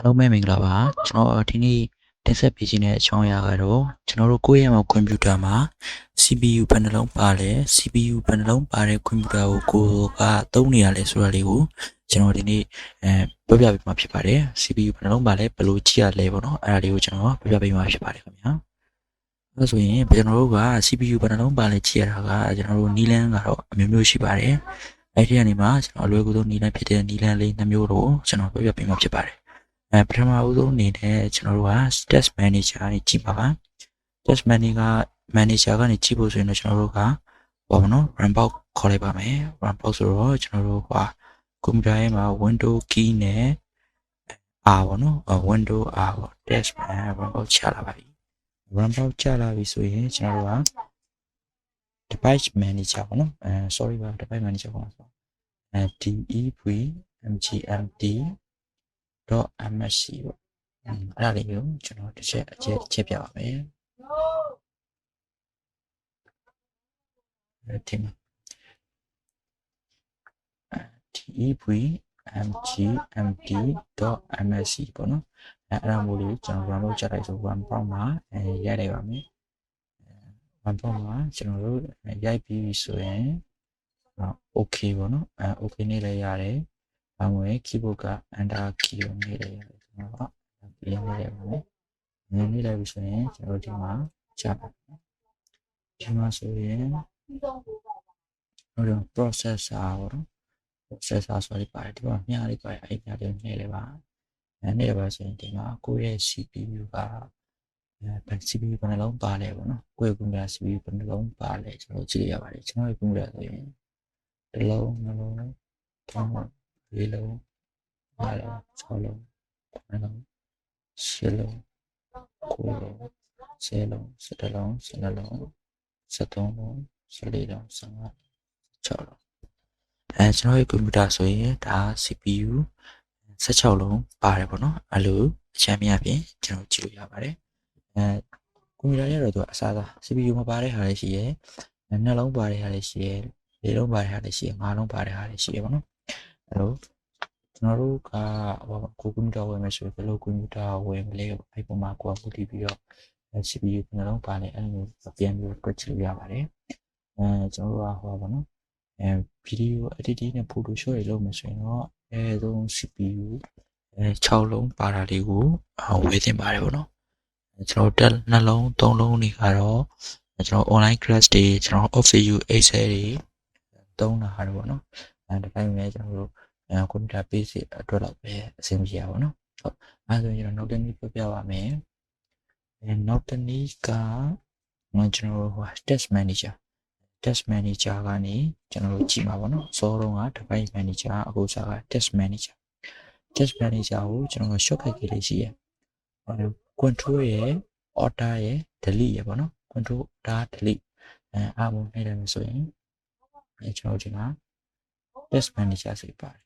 အားလုံးပဲမင်္ဂလာပါကျွန်တော်ဒီနေ့တင်ဆက်ပေးခြင်းတဲ့အကြောင်းအရာကတော့ကျွန်တော်တို့ကိုယ့်ရဲ့ကွန်ပျူတာမှာ CPU ဘယ်နှလုံးပါလဲ CPU ဘယ်နှလုံးပါတဲ့ကွန်ပျူတာကိုကသုံးနေရလဲဆိုတာလေးကိုကျွန်တော်ဒီနေ့ပြောပြပေးမှာဖြစ်ပါတယ် CPU ဘယ်နှလုံးပါလဲဘယ်လိုကြည့်ရလဲပေါ့နော်အဲ့ဒါလေးကိုကျွန်တော်ပြောပြပေးမှာဖြစ်ပါတယ်ခင်ဗျာအဲ့ဆိုရင်ကျွန်တော်တို့က CPU ဘယ်နှလုံးပါလဲကြည့်ရတာကကျွန်တော်တို့နီလန်းကတော့အမျိုးမျိုးရှိပါတယ်အဲ့ဒီကနေမှကျွန်တော်အလွယ်ကူဆုံးနီလန်းဖြစ်တဲ့နီလန်းလေးနှမျိုးကိုကျွန်တော်ပြောပြပေးမှာဖြစ်ပါတယ်ပထမဦးဆုံးအနေနဲ့ကျွန်တော်တို့က test manager ကနေကြည့်ပါပါ test manager ကနေကြည့်ဖို့ဆိုရင်တော့ကျွန်တော်တို့ကဘာပေါ့နော် run box ခေါ်လိုက်ပါမယ် run box ဆိုတော့ကျွန်တော်တို့ကကွန်ပျူတာရဲ့မှာ window key နဲ့ R ပေါ့နော် window R ပေါ့ test run box ချလာပါပြီ run box ချလာပြီဆိုရင်ကျွန်တော်တို့က device manager ပေါ့နော်sorry ပါ device manager ပေါ့နော်dev .msc ပေါ့အဲ့ဒါလေးကိုကျွန်တော်တစ်ချက်ပြပါမယ်ဒီမှာ devmgmd.msc ပေါ့နော်အဲ့ဒါမျိုးလေးကျွန်တော် run လုပ်ကြလိုက်ဆို run prompt မှာရိုက်လိုက်ပါမယ် run prompt မှာကျွန်တော်တို့ရိုက်ပြီးဆိုရင် okay ပေါ့နော်okay နေလည်းရတယ်ဘာမှမ keyboard က enter key ကိုနေလည်းရတယ်ကျွန်တော်ကပြန်နေလိုက်ပါမယ်နေလိုက်ပြီဆိုရင်ကျွန်တော်ဒီမှာကြားပါမယ်ဒီမှာဆိုရင်တို့ processor ပေါ့နော် processor ဆိုပြီးပါတယ်ဒီမှာမြားလေးပါတယ်အဲ့မြားလေးနေလည်းပါနေလည်းပါဆိုရင်ဒီမှာကိုယ့်ရဲ့ CPU ကCPU ဘယ်နှလုံးပါလဲပေါ့နော်ကိုယ့်ရဲ့ကွန်ပျူတာ CPU ဘယ်နှလုံးပါလဲကျွန်တော်ကြည့်ရပါတယ်ကျွန်တော်ရဲ့ကွန်ပျူတာဆိုရင်တစ်လုံးနှလုံးသုံးလုံးလေးလုံး၅လုံး၆လုံး9လုံး10လုံး9လုံး10လုံး11လုံး12လုံး13လုံး14လုံး15လုံး6လုံးကျွန်တော်ရဲ့ကွန်ပျူတာဆိုရင်ဒါ CPU 16လုံးပါတယ်ပေါ့နော်အဲ့လိုအချမ်းမြပြင်ကျွန်တော်ကြည့်လို့ရပါတယ်ကွန်ပျူတာရဲ့တော့သူအစားအစာ CPU မပါတဲ့ဟာလေးရှိရယ်2လုံးပါတဲ့ဟာလေးရှိရယ်4လုံးပါတဲ့ဟာလေးရှိရယ်5လုံးပါတဲ့ဟာလေးရှိရယ်ပေါ့နော်အဲ့လိုကျွန်တော်တို့ကကိုကွန်ပျူတာဝယ်မယ်ဆိုရင်ဘယ်လိုကွန်ပျူတာဝယ်မလဲအဲ့ပုံမှာကိုယ်ကပို့တည်ပြီးတော့ CPU နှလုံးပါလဲအဲ့လိုပြန်ပြီးတွက်ကြည့်လို့ရပါတယ်ကျွန်တော်တို့ကပေါ့နော်ဗီဒီယို editing နဲ့ Photoshop တွေလုပ်မယ်ဆိုရင်တော့ဆုံး CPU 6လုံးပါတာလေးကိုဝယ်သင့်ပါတယ်ပေါ့နော်ကျွန်တော်တက်နှလုံး3လုံးတွေကတော့ကျွန်တော် online class တွေကျွန်တော် OFU Excel တွေသုံးတာဟာတော့ပေါ့နော်ဒီပိုင်းပဲကျွန်တော်တို့ကွန်ပျူတာ basic အတွက်တော့ပဲအဆင်ပြေရပါတော့ဟုတ်အဲဆိုရင်ကျွန်တော်နောက်တစ်နည်းပြပြပါမယ်နောက်တစ်နည်းကကျွန်တော် test manager ကနေကျွန်တော်တို့ကြည့်မှာပေါ့နော်စောတော့က device manager အခုစားက test manager ကိုကျွန်တော် shortcut ကလေးရှိရယ်control ရယ် order ရယ် delete ရယ်ပေါ့နော် control order delete အားလုံးနှိပ်လိုက်မယ်ဆိုရင်ကျွန်တော်ဒီမှာ test manager ဆိုပါတယ်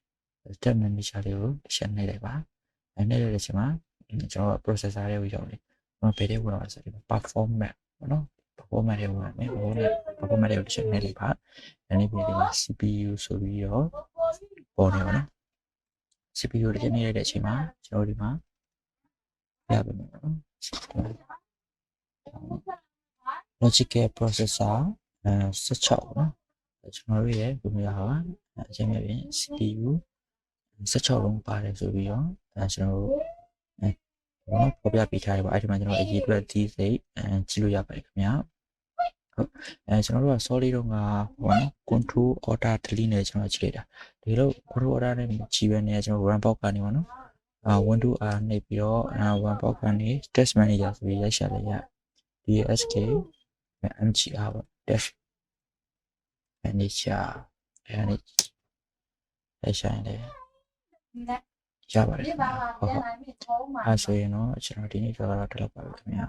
test manager လေးကိုတစ်ချက်နှိပ်လိုက်ပါနှိပ်လိုက်တဲ့အချိန်မှာကျွန်တော် processor လေးကိုရောက်နေကျွန်တော်ဘယ်တဲ့ဝင်လာဆိုဒီမှာ performance ပေါ့နော် performance တွေဝင်လာမယ် performance တွေကိုတစ်ချက်နှိပ်လိုက်ပါအဲ့ဒီမှာ CPU ဆိုပြီးတော့ပေါ်နေပါနော် CPU တစ်ချက်နှိပ်လိုက်တဲ့အချိန်မှာကျွန်တော်ဒီမှာရပါမယ်နော် logical processor 16နော်ကျွန်တော်တို့ရဲ့ကွန်ပျူတာဟာအချိန်မြပြင် CPU 16လုံးပါတယ်ဆိုပြီးတော့ကျွန်တော်တို့ပေါ်ပြပေးထားတယ်ပေါ့အဲ့ဒီမှာကျွန်တော်အရေးအတွက်ဒီစိတ်ကြည့်လို့ရပါတယ်ခင်ဗျာဟုတ်ကျွန်တော်တို့က solid တော့ကဟိုနော် control order delete နဲ့ကျွန်တော်ကြည့်လိုက်တာဒီလို control order နဲ့ကြည့်ပဲနေကျွန်တော် run box ကနေပေါ့နော်window R နှိပ်ပြီးတော့run box ကနေ test manager ဆိုပြီးရိုက်ရှာလိုက်ရ DSK MGR ပေါ့ test manager အဲ့ဒါရိုက်ရှာရင်လည်းရပါတယ်ဟုတ်ဟုတ်အဲဆိုရင်တော့ကျွန်တော်ဒီနေ့ကတော့ဒီလောက်ပါပဲခင်ဗျာ